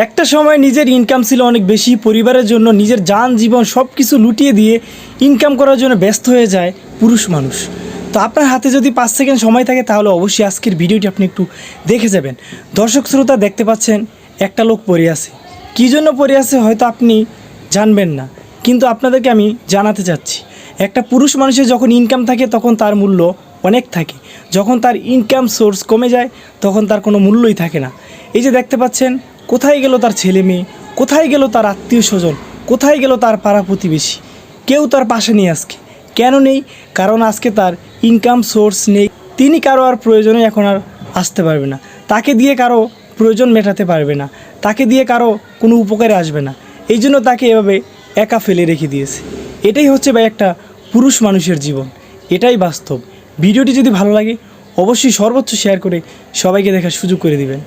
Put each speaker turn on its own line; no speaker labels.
একটা সময় নিজের ইনকাম ছিল অনেক বেশি, পরিবারের জন্য নিজের যান জীবন সব কিছু লুটিয়ে দিয়ে ইনকাম করার জন্য ব্যস্ত হয়ে যায় পুরুষ মানুষ। তো আপনার হাতে যদি 5 সেকেন্ড সময় থাকে তাহলে অবশ্যই আজকের ভিডিওটি আপনি একটু দেখে যাবেন। দর্শক শ্রোতা, দেখতে পাচ্ছেন একটা লোক পড়ে আছে। কী জন্য পড়ে আছে হয়তো আপনি জানবেন না, কিন্তু আপনাদেরকে আমি জানাতে চাচ্ছি। একটা পুরুষ মানুষের যখন ইনকাম থাকে তখন তার মূল্য অনেক থাকে, যখন তার ইনকাম সোর্স কমে যায় তখন তার কোনো মূল্যই থাকে না। এই যে দেখতে পাচ্ছেন, কোথায় গেল তার ছেলে মেয়ে, কোথায় গেল তার আত্মীয় স্বজন, কোথায় গেল তার পাড়া প্রতিবেশী, কেউ তার পাশে নেই আজকে। কেন নেই? কারণ আজকে তার ইনকাম সোর্স নেই। তিনি কারো আর প্রয়োজনে এখন আর আসতে পারবে না, তাকে দিয়ে কারো প্রয়োজন মেটাতে পারবে না, তাকে দিয়ে কারো কোনো উপকারে আসবে না। এই জন্য তাকে এভাবে একা ফেলে রেখে দিয়েছে। এটাই হচ্ছে ভাই একটা পুরুষ মানুষের জীবন, এটাই বাস্তব। ভিডিওটি যদি ভালো লাগে অবশ্যই সর্বোচ্চ শেয়ার করে সবাইকে দেখার সুযোগ করে দিবেন।